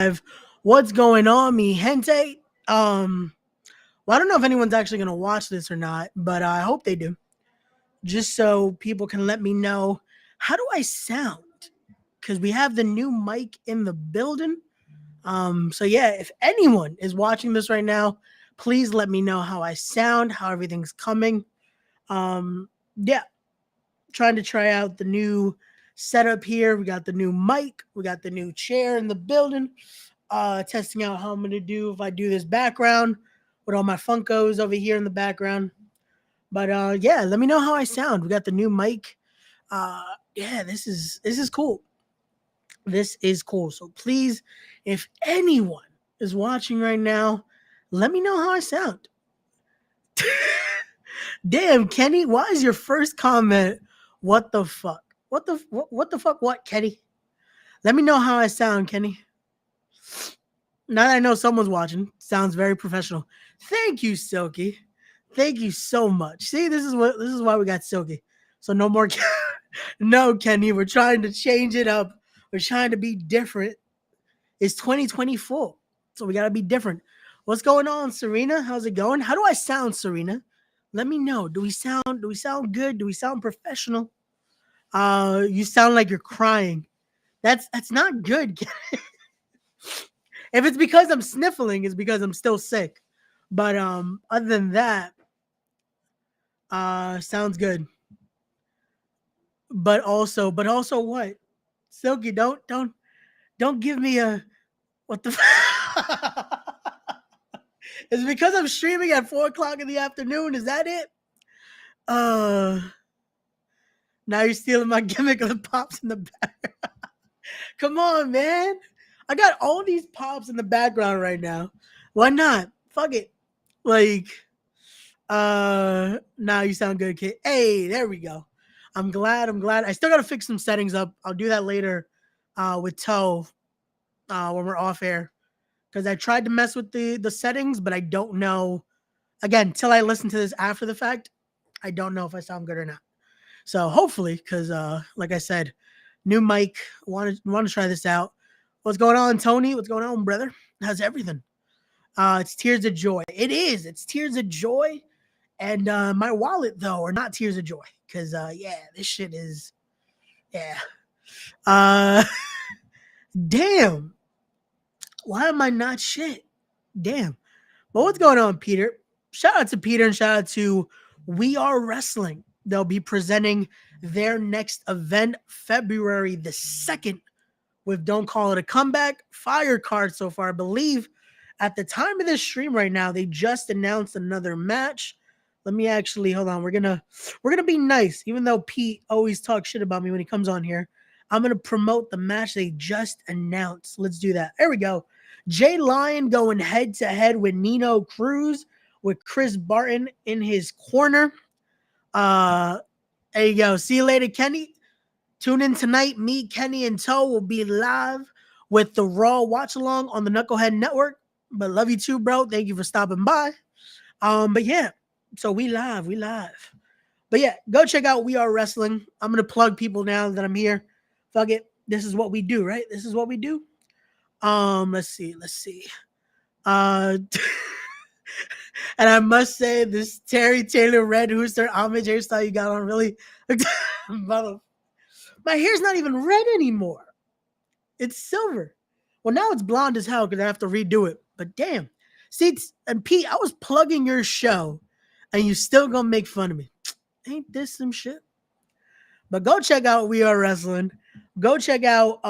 live. What's going on, me gente? Well, I don't know if anyone's actually gonna watch this or not, but I hope they do, just so people can let me know how do I sound because we have the new mic in the building. So yeah, if anyone is watching this right now, please let me know how I sound, how everything's coming. Yeah, trying to try out the new setup here. We got the new mic, we got the new chair in the building. Testing out how I'm gonna do if I do this background with all my Funkos over here in the background. But yeah, let me know how I sound. We got the new mic. Uh, yeah, this is cool. This is cool. So please, if anyone is watching right now, let me know how I sound. Damn, Kenny, why is your first comment? What the fuck? What the fuck? What, Kenny? Let me know how I sound, Kenny. Now that I know someone's watching, sounds very professional. Thank you, Silky. Thank you so much. See, this is why we got Silky. So no more no, Kenny, we're trying to change it up. We're trying to be different. It's 2024. So we gotta be different. What's going on, Serena? How's it going? How do I sound, Serena? Let me know. Do we sound good? Do we sound professional? You sound like you're crying. That's not good. If it's because I'm sniffling, it's because I'm still sick. But other than that, sounds good. But also what? Silky, don't give me a what the Is it because I'm streaming at 4 o'clock in the afternoon? Is that it? Uh Now you're stealing my gimmick of the pops in the back. Come on, man. I got all these pops in the background right now. Why not? Fuck it. Like, now you sound good, kid. Hey, there we go. I'm glad. I still gotta fix some settings up. I'll do that later with Toe when we're off air. Because I tried to mess with the settings, but I don't know. Again, till I listen to this after the fact, I don't know if I sound good or not. So hopefully, because like I said, new mic. Want to try this out. What's going on, Tony? What's going on, brother? How's everything? It's tears of joy. It is. It's tears of joy. And my wallet though are not tears of joy. Cause yeah, this shit is yeah. Uh damn. Why am I not shit? Damn. But what's going on, Peter? Shout out to Peter and shout out to We Are Wrestling. They'll be presenting their next event February the 2nd with Don't Call It a Comeback. Fire card so far. I believe at the time of this stream right now, they just announced another match. Let me actually hold on. We're gonna be nice, even though Pete always talks shit about me when he comes on here. I'm gonna promote the match they just announced. Let's do that. There we go. Jay Lyon going head to head with Nino Cruz with Chris Barton in his corner. Uh, there you go. See you later, Kenny. Tune in tonight. Me, Kenny, and Toe will be live with the Raw Watch Along on the Knucklehead Network. But love you too, bro. Thank you for stopping by. But yeah, so we live. But yeah, go check out We Are Wrestling. I'm gonna plug people now that I'm here. Fuck it. This is what we do, right? This is what we do. Let's see. Uh and I must say this Terry Taylor red Hooster homage hairstyle you got on really my hair's not even red anymore. It's silver. Well, now it's blonde as hell because I have to redo it. But damn. See, and Pete, I was plugging your show and you still gonna make fun of me. Ain't this some shit? But go check out We Are Wrestling. Go check out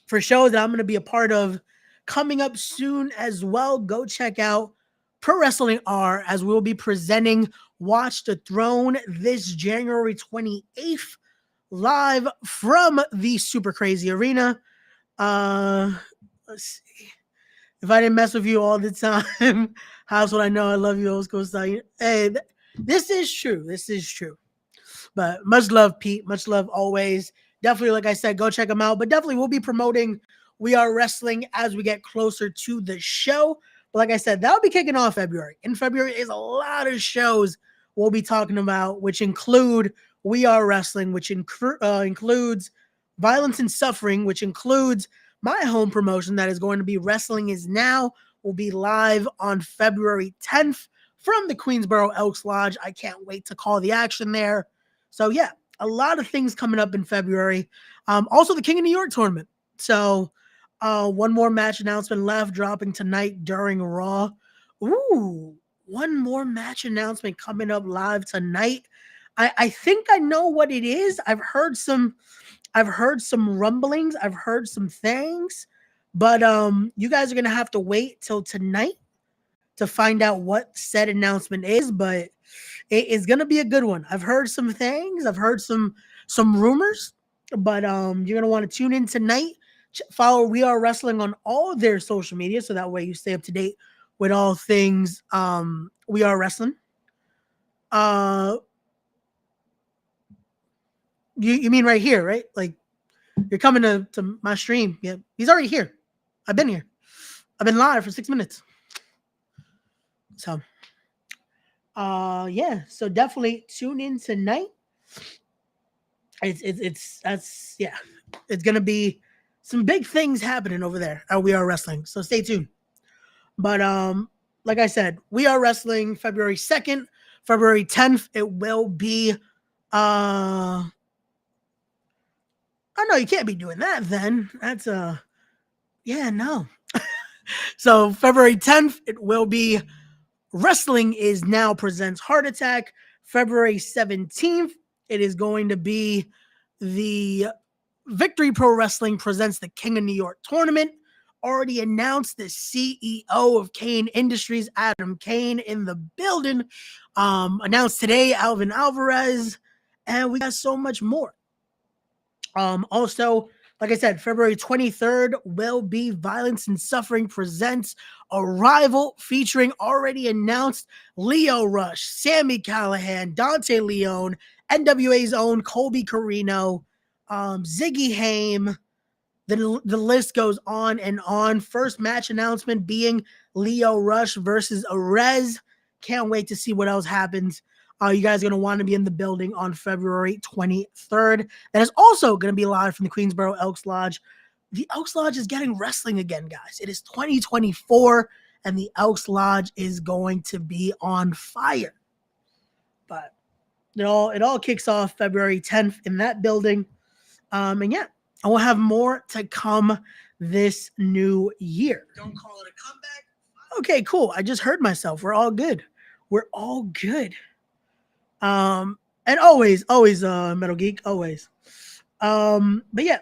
for shows that I'm gonna be a part of coming up soon as well. Go check out Pro Wrestling R as we'll be presenting Watch the Throne this January 28th live from the Super Crazy Arena. Let's see. If I didn't mess with you all the time, how's what I know? I love you, old school style. Hey, this is true. This is true. But much love, Pete. Much love always. Definitely, like I said, go check them out. But definitely, we'll be promoting We Are Wrestling as we get closer to the show. But like I said, that'll be kicking off February. In February is a lot of shows we'll be talking about, which include We Are Wrestling, which includes Violence and Suffering, which includes my home promotion that is going to be Wrestling Is Now will be live on February 10th from the Queensboro Elks Lodge. I can't wait to call the action there. So yeah, a lot of things coming up in February. Also the King of New York tournament. So one more match announcement left, dropping tonight during Raw. Ooh, one more match announcement coming up live tonight. I think I know what it is. I've heard some rumblings, I've heard some things, but you guys are gonna have to wait till tonight to find out what said announcement is, but it is gonna be a good one. I've heard some things, I've heard some rumors, but you're gonna want to tune in tonight. Follow We Are Wrestling on all their social media, so that way you stay up to date with all things We Are Wrestling. You mean right here, right? Like you're coming to my stream. Yeah, he's already here. I've been here. I've been live for 6 minutes. So yeah, so definitely tune in tonight. It's gonna be some big things happening over there at We Are Wrestling. So stay tuned. But like I said, We Are Wrestling February 2nd, February 10th. It will be oh no, you can't be doing that then. That's yeah, no. So February 10th, it will be Wrestling Is Now presents Heart Attack. February 17th, it is going to be the Victory Pro Wrestling presents the King of New York tournament. Already announced the CEO of Kane Industries, Adam Kane, in the building. Announced today, Alvin Alvarez, and we got so much more. Also, like I said, February 23rd will be Violence and Suffering presents Arrival, featuring already announced Lio Rush, Sammy Callahan, Dante Leone, NWA's own Colby Carino, Ziggy Haim. The list goes on and on. First match announcement being Lio Rush versus Arez. Can't wait to see what else happens. You guys are going to want to be in the building on February 23rd. That is also going to be live from the Queensboro Elks Lodge. The Elks Lodge is getting wrestling again, guys. It is 2024, and the Elks Lodge is going to be on fire. But it all kicks off February 10th in that building. And yeah, I will have more to come this new year. Don't call it a comeback. Okay, cool. I just heard myself. We're all good. We're all good. And always, Metal Geek, always. But yeah,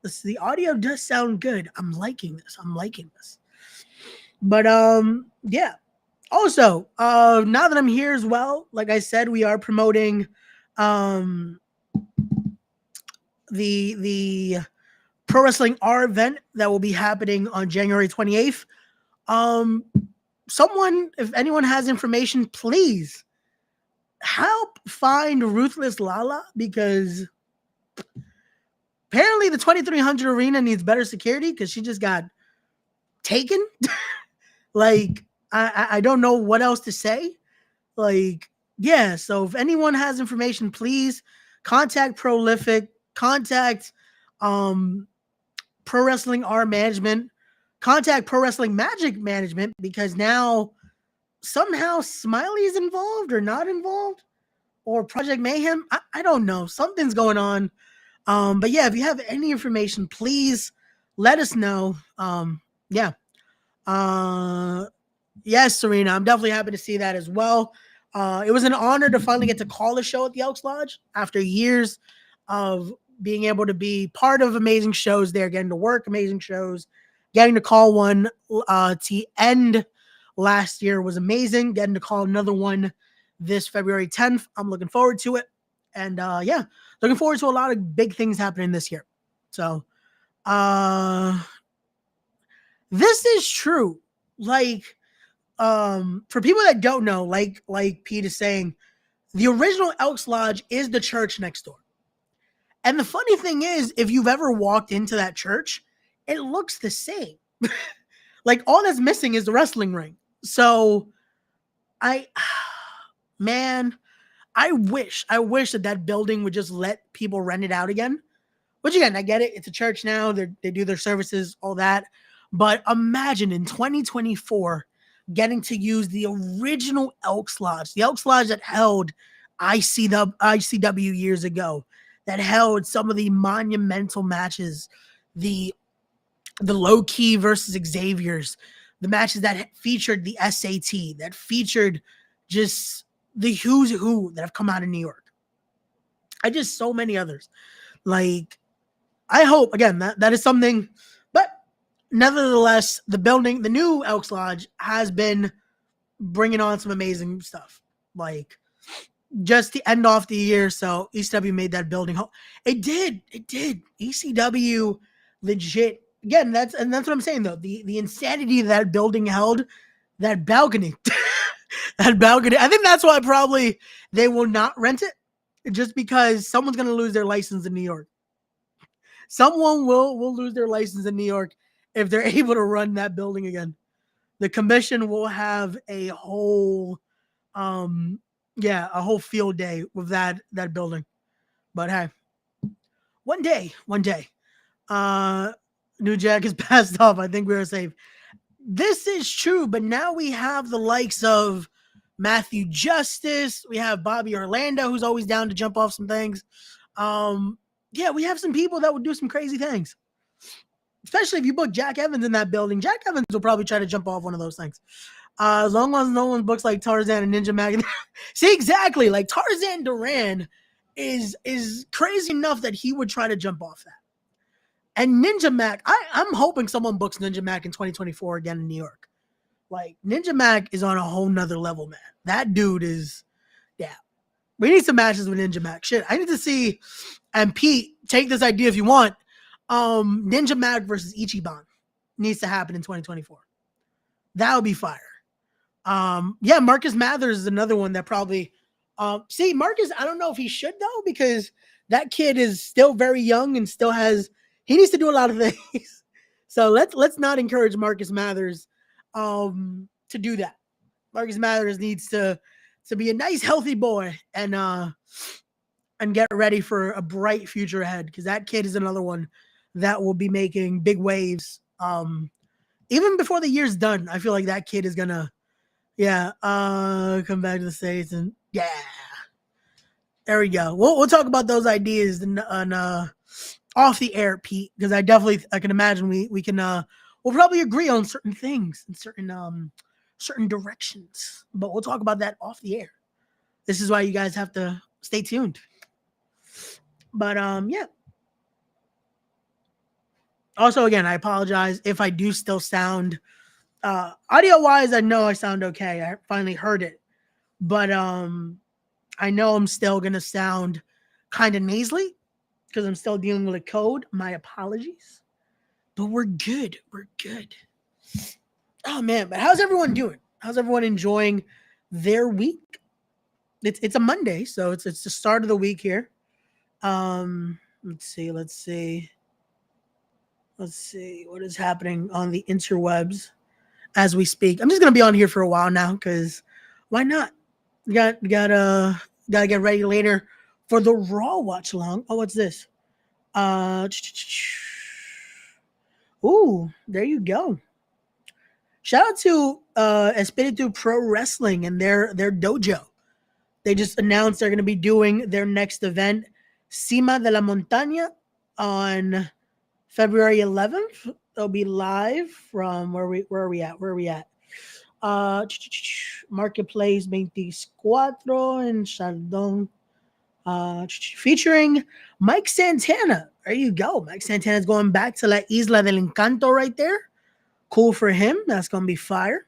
the audio does sound good. I'm liking this. But yeah. Also, now that I'm here as well, like I said, we are promoting the Pro Wrestling R event that will be happening on January 28th. Someone, if anyone has information, please help find Ruthless Lala, because apparently the 2300 arena needs better security because she just got taken. Like, I don't know what else to say. Like, yeah, so if anyone has information, please contact Prolific, contact Pro Wrestling R Management, contact Pro Wrestling Magic Management, because now somehow Smiley is involved or not involved, or Project Mayhem. I don't know. Something's going on. But yeah, if you have any information, please let us know. Yeah. Yes, Serena, I'm definitely happy to see that as well. It was an honor to finally get to call a show at the Elks Lodge after years of being able to be part of amazing shows there, getting to work amazing shows, getting to call one to end last year was amazing. Getting to call another one this February 10th. I'm looking forward to it. And yeah, looking forward to a lot of big things happening this year. So this is true. Like, for people that don't know, like Pete is saying, the original Elks Lodge is the church next door. And the funny thing is, if you've ever walked into that church, it looks the same. Like, all that's missing is the wrestling ring. So man, I wish that building would just let people rent it out again. Which again, I get it. It's a church now. They do their services, all that. But imagine in 2024 getting to use the original Elks Lodge, the Elks Lodge that held ICW years ago, that held some of the monumental matches, the low key versus Xavier's, the matches that featured the SAT, that featured just the who's who that have come out of New York. I just so many others. Like, I hope again that is something, but nevertheless, the new Elks Lodge has been bringing on some amazing stuff. Like, just to end off the year, so ECW made that building home. It did. ECW legit. Again, that's what I'm saying though. The insanity that building held, that balcony, that balcony. I think that's why probably they will not rent it, just because someone's gonna lose their license in New York. Someone will lose their license in New York if they're able to run that building again. The commission will have a whole, a whole field day with that building. But hey, one day, New Jack is passed off. I think we are safe. This is true, but now we have the likes of Matthew Justice. We have Bobby Orlando, who's always down to jump off some things. We have some people that would do some crazy things. Especially if you book Jack Evans in that building. Jack Evans will probably try to jump off one of those things. As long as no one books like Tarzan and Ninja Mac. See, exactly. Like Tarzan Duran is crazy enough that he would try to jump off that. And Ninja Mac, I'm hoping someone books Ninja Mac in 2024 again in New York. Like, Ninja Mac is on a whole nother level, man. That dude is, yeah. We need some matches with Ninja Mac. Shit, I need to see, and Pete, take this idea if you want. Ninja Mac versus Ichiban needs to happen in 2024. That would be fire. Marcus Mathers is another one that probably, Marcus, I don't know if he should though, because that kid is still very young and still he needs to do a lot of things. So let's not encourage Marcus Mathers to do that. Marcus Mathers needs to be a nice, healthy boy and get ready for a bright future ahead, because that kid is another one that will be making big waves. Even before the year's done, I feel like that kid is gonna, come back to the States and there we go. We'll talk about those ideas on off the air, Pete, because I can imagine we can we'll probably agree on certain things and certain directions, but we'll talk about that off the air. This is why you guys have to stay tuned. But also, again, I apologize if I do still sound audio wise. I know I sound okay. I finally heard it, but I know I'm still gonna sound kind of nasally because I'm still dealing with a cold. My apologies, but we're good. Oh man, but how's everyone doing? How's everyone enjoying their week? It's a Monday, so it's the start of the week here. Let's see what is happening on the interwebs as we speak. I'm just gonna be on here for a while now, because why not? Gotta get ready later for the Raw watch along. Oh, what's this? Ooh, there you go. Shout out to Espiritu Pro Wrestling and their dojo. They just announced they're going to be doing their next event, Cima de la Montaña, on February 11th. They'll be live from where are we at? Marketplace 24 in Chardon, featuring Mike Santana. There you go. Mike Santana's going back to La Isla del Encanto right there. Cool for him. That's going to be fire.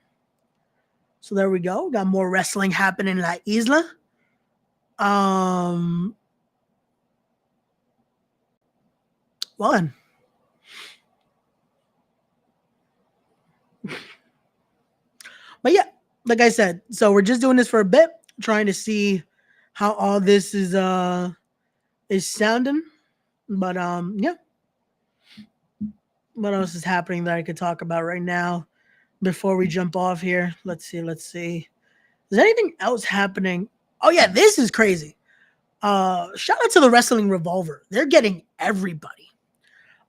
So there we go. Got more wrestling happening in La Isla. Well then. But yeah, like I said, so we're just doing this for a bit, trying to see how all this is sounding. But what else is happening that I could talk about right now before we jump off here? Let's see. Is there anything else happening? Oh yeah, this is crazy. Shout out to the Wrestling Revolver. They're getting everybody.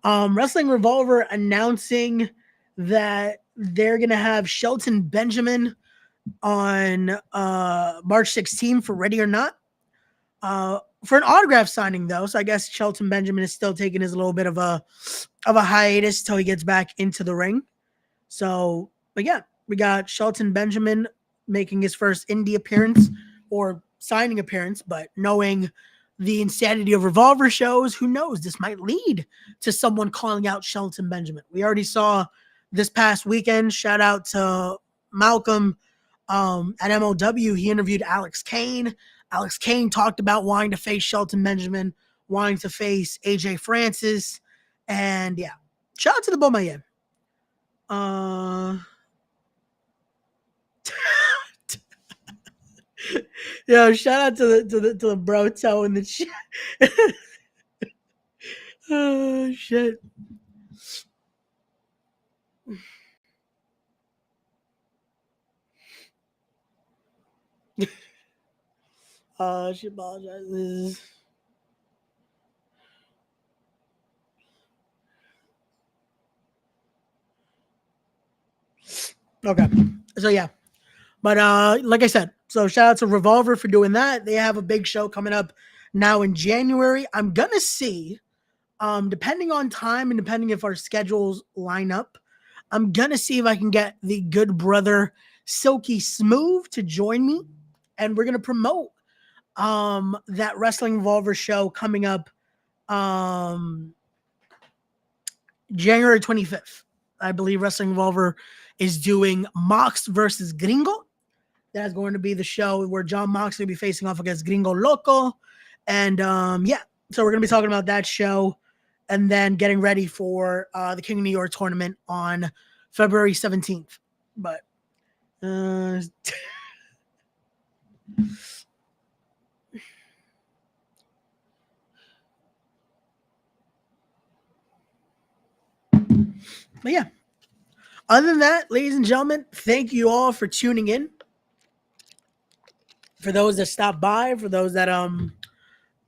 Wrestling Revolver announcing that they're gonna have Shelton Benjamin on March 16th for Ready or Not. For an autograph signing though, so I guess Shelton Benjamin is still taking his little bit of a hiatus till he gets back into the ring. So, but yeah, we got Shelton Benjamin making his first indie appearance or signing appearance, but knowing the insanity of Revolver shows, who knows? This might lead to someone calling out Shelton Benjamin. We already saw this past weekend. Shout out to Malcolm at MLW. He interviewed Alex Kane. Alex Kane talked about wanting to face Shelton Benjamin, wanting to face AJ Francis, and yeah, shout out to the Beaumayen. Yo, shout out to the bro toe in the chat. Oh shit. She apologizes. Okay. So yeah. But like I said, so shout out to Revolver for doing that. They have a big show coming up now in January. I'm gonna see, depending on time and depending if our schedules line up, I'm gonna see if I can get the good brother Silky Smooth to join me, and we're gonna promote that Wrestling Revolver show coming up January 25th. I believe Wrestling Revolver is doing Mox versus Gringo. That's going to be the show where John Moxley will be facing off against Gringo Loco. And yeah, so we're going to be talking about that show and then getting ready for the King of New York tournament on February 17th. But but yeah, other than that, ladies and gentlemen, thank you all for tuning in. For those that stopped by, for those that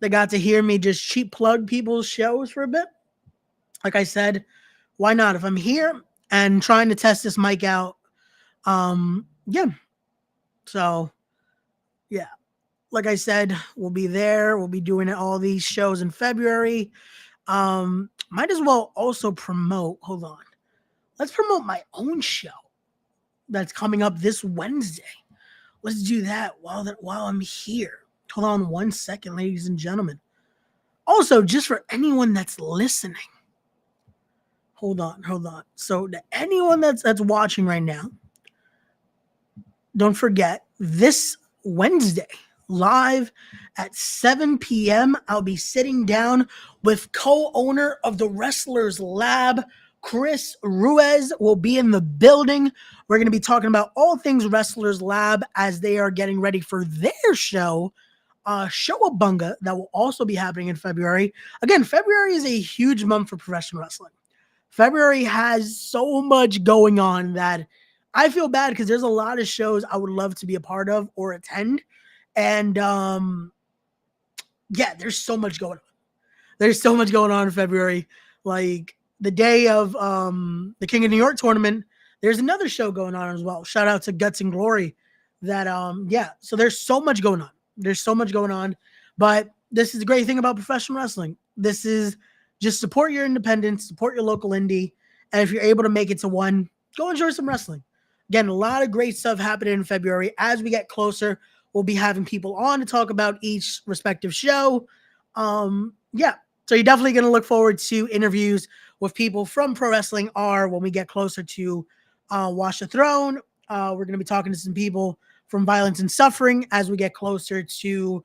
got to hear me just cheap plug people's shows for a bit. Like I said, why not? If I'm here and trying to test this mic out, yeah. So yeah, like I said, we'll be there. We'll be doing all these shows in February. Might as well also promote. Hold on. Let's promote my own show that's coming up this Wednesday. Let's do that while I'm here. Hold on 1 second, ladies and gentlemen. Also, just for anyone that's listening. Hold on. So to anyone that's watching right now, don't forget this Wednesday, live at 7 p.m., I'll be sitting down with co-owner of the Wrestlers Lab, Chris Ruiz will be in the building. We're going to be talking about all things Wrestlers Lab as they are getting ready for their show, Showabunga, that will also be happening in February. Again, February is a huge month for professional wrestling. February has so much going on that I feel bad because there's a lot of shows I would love to be a part of or attend. And yeah, there's so much going on. There's so much going on in February. Like the day of the King of New York tournament, there's another show going on as well. Shout out to Guts and Glory. That yeah, so there's so much going on. There's so much going on. But this is the great thing about professional wrestling. This is just support your independence, support your local indie, and if you're able to make it to one, go enjoy some wrestling. Again, a lot of great stuff happening in February. As we get closer, we'll be having people on to talk about each respective show. Yeah, so you're definitely going to look forward to interviews with people from Pro Wrestling R when we get closer to Watch the Throne. We're going to be talking to some people from Violence and Suffering as we get closer to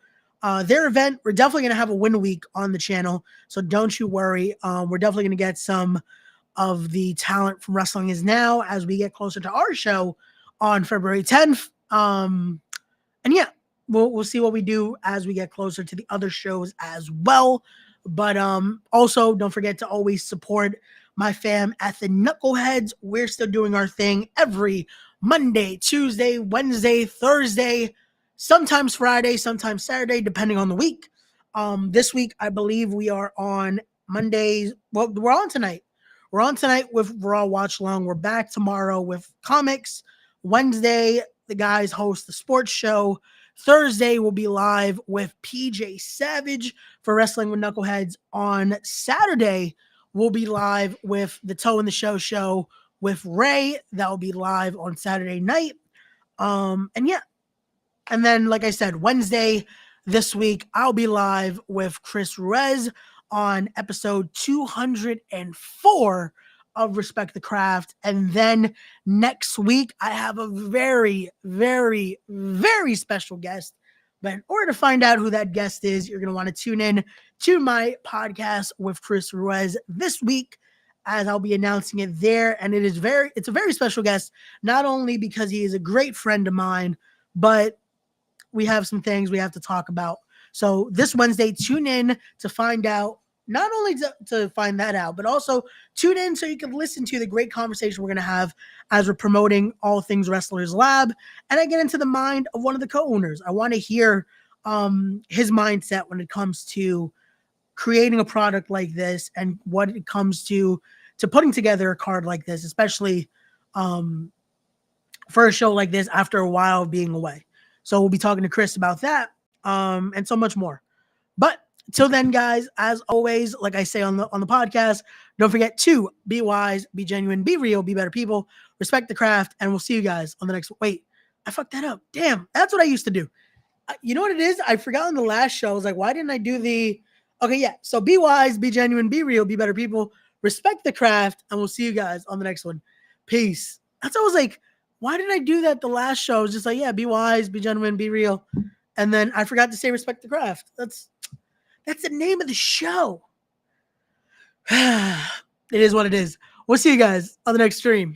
their event. We're definitely going to have a win week on the channel, so don't you worry. We're definitely going to get some of the talent from Wrestling Is Now as we get closer to our show on February 10th. And yeah, we'll see what we do as we get closer to the other shows as well. But also don't forget to always support my fam at the Knuckleheads. We're still doing our thing every Monday, Tuesday, Wednesday, Thursday, sometimes Friday, sometimes Saturday, depending on the week. This week, I believe we are on Mondays. Well, we're on tonight. We're on tonight with Raw Watch Long. We're back tomorrow with comics. Wednesday, the guys host the sports show. Thursday, we'll be live with PJ Savage for Wrestling with Knuckleheads. On Saturday, we'll be live with the Toe in the Show with Ray. That will be live on Saturday night. And yeah. And then, like I said, Wednesday this week, I'll be live with Chris Ruiz on episode 204 of Respect the Craft. And then next week, I have a very, very, very special guest. But in order to find out who that guest is, you're going to want to tune in to my podcast with Chris Ruiz this week, as I'll be announcing it there. And it's a very special guest, not only because he is a great friend of mine, but we have some things we have to talk about. So this Wednesday, tune in to find out, not only to find that out, but also tune in so you can listen to the great conversation we're going to have as we're promoting All Things Wrestlers Lab. And I get into the mind of one of the co-owners. I want to hear his mindset when it comes to creating a product like this and what it comes to putting together a card like this, especially for a show like this after a while of being away. So we'll be talking to Chris about that and so much more. But till then, guys, as always, like I say on the podcast, don't forget to be wise, be genuine, be real, be better people, respect the craft, and we'll see you guys on the next. Wait, I fucked that up. Damn, that's what I used to do. You know what it is? I forgot on the last show. I was like, why didn't I do the? Okay, yeah. So be wise, be genuine, be real, be better people, respect the craft, and we'll see you guys on the next one. Peace. That's what I was like. Why did I do that the last show? I was just like, yeah, be wise, be genuine, be real. And then I forgot to say respect the craft. That's the name of the show. It is what it is. We'll see you guys on the next stream.